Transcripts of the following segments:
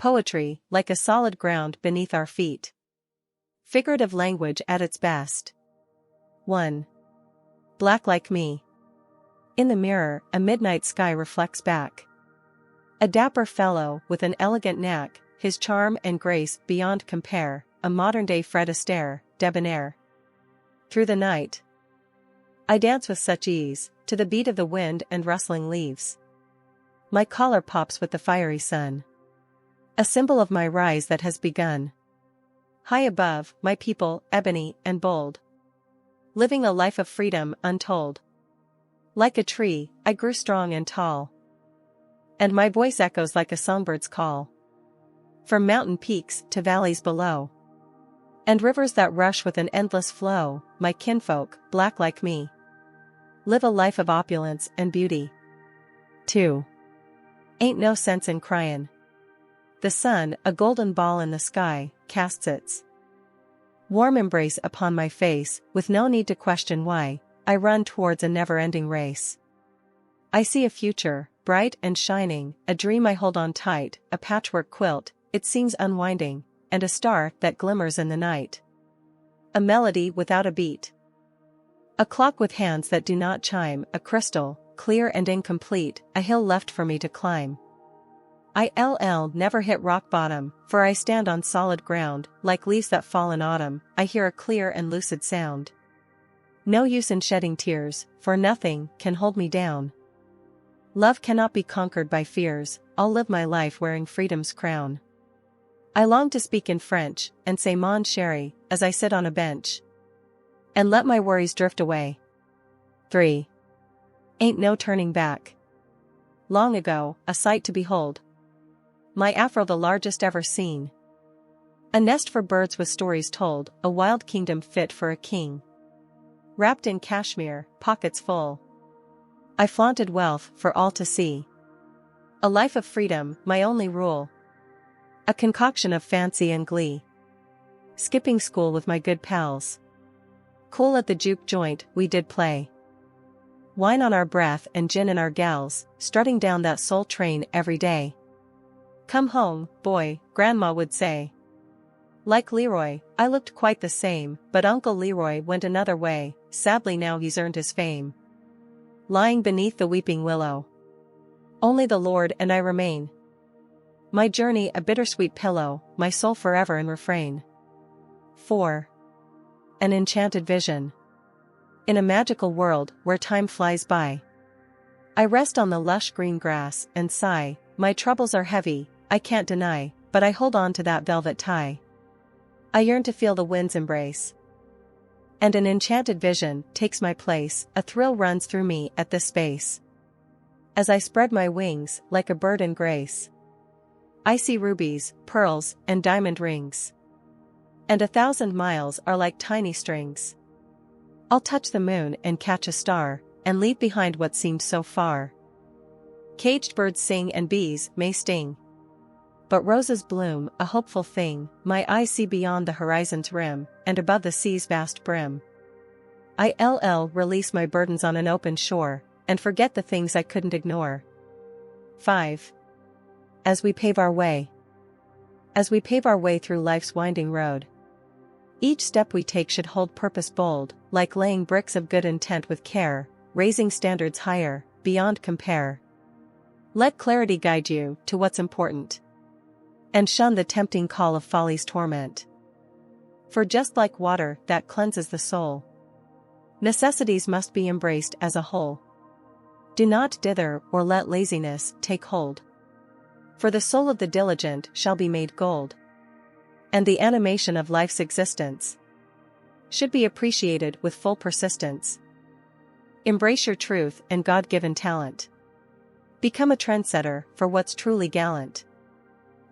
Poetry, like a solid ground beneath our feet. Figurative language at its best. 1. Black like me. In the mirror, a midnight sky reflects back. A dapper fellow with an elegant knack, his charm and grace beyond compare, a modern-day Fred Astaire, debonair. Through the night, I dance with such ease, to the beat of the wind and rustling leaves. My collar pops with the fiery sun, a symbol of my rise that has begun. High above, my people, ebony and bold, living a life of freedom untold. Like a tree, I grew strong and tall, and my voice echoes like a songbird's call. From mountain peaks to valleys below, and rivers that rush with an endless flow, my kinfolk, black like me, live a life of opulence and beauty. 2. Ain't no sense in cryin'. The sun, a golden ball in the sky, casts its warm embrace upon my face, with no need to question why. I run towards a never-ending race. I see a future, bright and shining, a dream I hold on tight, a patchwork quilt, it seems unwinding, and a star that glimmers in the night. A melody without a beat. A clock with hands that do not chime, a crystal, clear and incomplete, a hill left for me to climb. I'll never hit rock bottom, for I stand on solid ground, like leaves that fall in autumn, I hear a clear and lucid sound. No use in shedding tears, for nothing can hold me down. Love cannot be conquered by fears, I'll live my life wearing freedom's crown. I long to speak in French, and say mon chéri, as I sit on a bench, and let my worries drift away. 3. Ain't no turning back. Long ago, a sight to behold. My afro the largest ever seen. A nest for birds with stories told, a wild kingdom fit for a king. Wrapped in cashmere, pockets full, I flaunted wealth for all to see. A life of freedom, my only rule. A concoction of fancy and glee. Skipping school with my good pals. Cool at the juke joint, we did play. Wine on our breath and gin in our gals, strutting down that soul train every day. Come home, boy, grandma would say. Like Leroy, I looked quite the same, but Uncle Leroy went another way, sadly now he's earned his fame. Lying beneath the weeping willow, only the Lord and I remain. My journey a bittersweet pillow, my soul forever in refrain. 4. An enchanted vision. In a magical world where time flies by, I rest on the lush green grass and sigh, my troubles are heavy, I can't deny, but I hold on to that velvet tie. I yearn to feel the wind's embrace, and an enchanted vision takes my place, a thrill runs through me at this space. As I spread my wings, like a bird in grace, I see rubies, pearls, and diamond rings, and 1,000 miles are like tiny strings. I'll touch the moon and catch a star, and leave behind what seemed so far. Caged birds sing and bees may sting, but roses bloom, a hopeful thing, my eyes see beyond the horizon's rim, and above the sea's vast brim. I'll release my burdens on an open shore, and forget the things I couldn't ignore. 5. As we pave our way. As we pave our way through life's winding road, each step we take should hold purpose bold, like laying bricks of good intent with care, raising standards higher, beyond compare. Let clarity guide you to what's important, and shun the tempting call of folly's torment. For just like water that cleanses the soul, necessities must be embraced as a whole. Do not dither or let laziness take hold, for the soul of the diligent shall be made gold, and the animation of life's existence should be appreciated with full persistence. Embrace your truth and God-given talent. Become a trendsetter for what's truly gallant.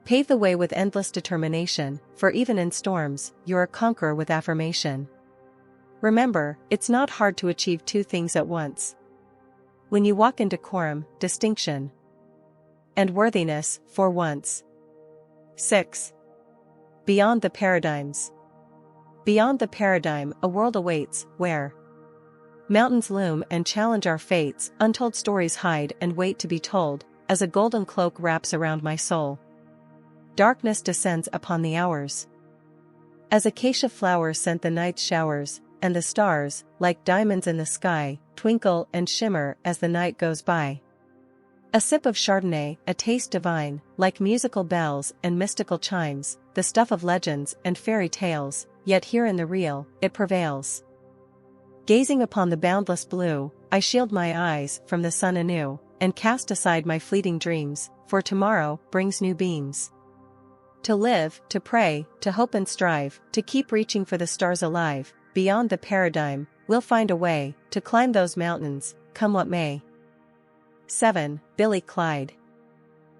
Pave the way with endless determination, for even in storms, you're a conqueror with affirmation. Remember, it's not hard to achieve two things at once. When you walk in decorum, distinction, and worthiness, for once. 6. Beyond the paradigms. Beyond the paradigm, a world awaits, where mountains loom and challenge our fates, untold stories hide and wait to be told, as a golden cloak wraps around my soul. Darkness descends upon the hours. As acacia flowers scent the night's showers, and the stars, like diamonds in the sky, twinkle and shimmer as the night goes by. A sip of Chardonnay, a taste divine, like musical bells and mystical chimes, the stuff of legends and fairy tales, yet here in the real, it prevails. Gazing upon the boundless blue, I shield my eyes from the sun anew, and cast aside my fleeting dreams, for tomorrow brings new beams. To live, to pray, to hope and strive, to keep reaching for the stars alive, beyond the paradigm, we'll find a way, to climb those mountains, come what may. 7. Billy Clyde.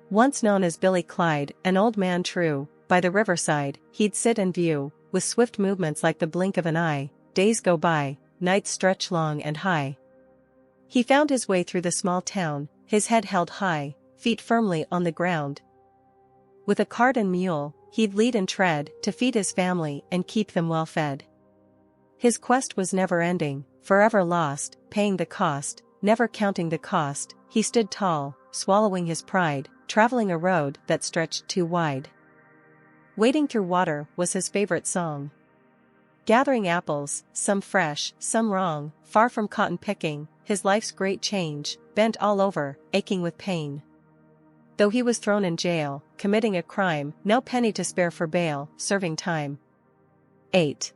Once known as Billy Clyde, an old man true, by the riverside, he'd sit and view, with swift movements like the blink of an eye, days go by, nights stretch long and high. He found his way through the small town, his head held high, feet firmly on the ground. With a cart and mule, he'd lead and tread, to feed his family and keep them well fed. His quest was never ending, forever lost, paying the cost, never counting the cost. He stood tall, swallowing his pride, traveling a road that stretched too wide. Wading through water was his favorite song. Gathering apples, some fresh, some wrong, far from cotton picking, his life's great change, bent all over, aching with pain. Though he was thrown in jail, committing a crime, no penny to spare for bail, serving time. 8.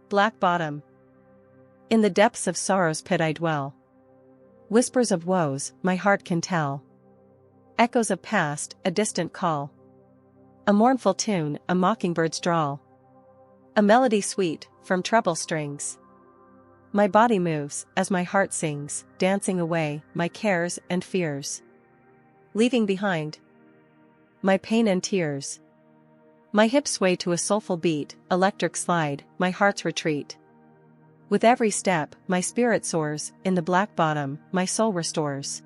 Black Bottom. In the depths of sorrow's pit I dwell. Whispers of woes, my heart can tell. Echoes of past, a distant call. A mournful tune, a mockingbird's drawl. A melody sweet, from treble strings. My body moves, as my heart sings, dancing away, my cares and fears. Leaving behind my pain and tears. My hips sway to a soulful beat, electric slide, my heart's retreat. With every step, my spirit soars, in the black bottom, my soul restores.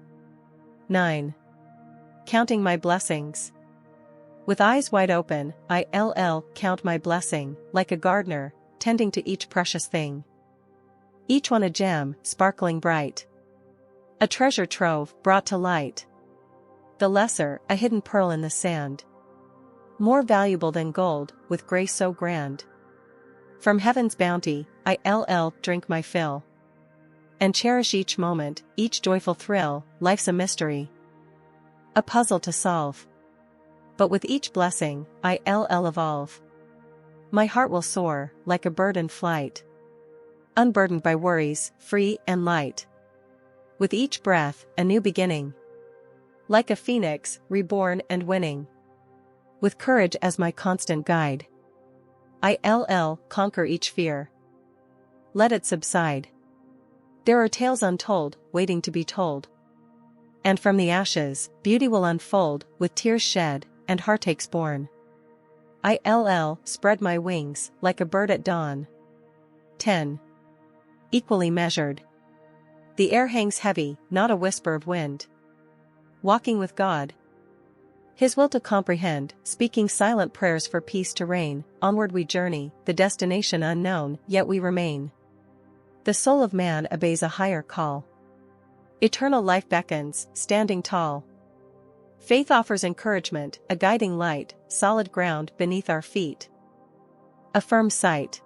9. Counting my blessings. With eyes wide open, I'll count my blessing, like a gardener, tending to each precious thing. Each one a gem, sparkling bright. A treasure trove, brought to light. The lesser, a hidden pearl in the sand. More valuable than gold, with grace so grand. From heaven's bounty, I'll drink my fill. And cherish each moment, each joyful thrill. Life's a mystery, a puzzle to solve. But with each blessing, I'll evolve. My heart will soar, like a bird in flight. Unburdened by worries, free and light. With each breath, a new beginning. Like a phoenix, reborn and winning. With courage as my constant guide. I'll conquer each fear. Let it subside. There are tales untold, waiting to be told. And from the ashes, beauty will unfold, with tears shed, and heartaches born. I'll spread my wings, like a bird at dawn. 10. Equally measured. The air hangs heavy, not a whisper of wind. Walking with God. His will to comprehend, speaking silent prayers for peace to reign, onward we journey, the destination unknown, yet we remain. The soul of man obeys a higher call. Eternal life beckons, standing tall. Faith offers encouragement, a guiding light, solid ground beneath our feet. A firm sight.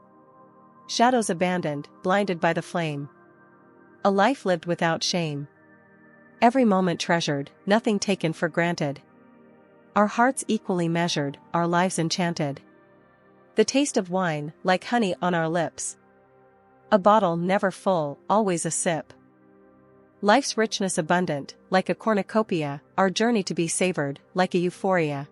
Shadows abandoned, blinded by the flame. A life lived without shame. Every moment treasured, nothing taken for granted. Our hearts equally measured, our lives enchanted. The taste of wine, like honey on our lips. A bottle never full, always a sip. Life's richness abundant, like a cornucopia, our journey to be savored, like a euphoria.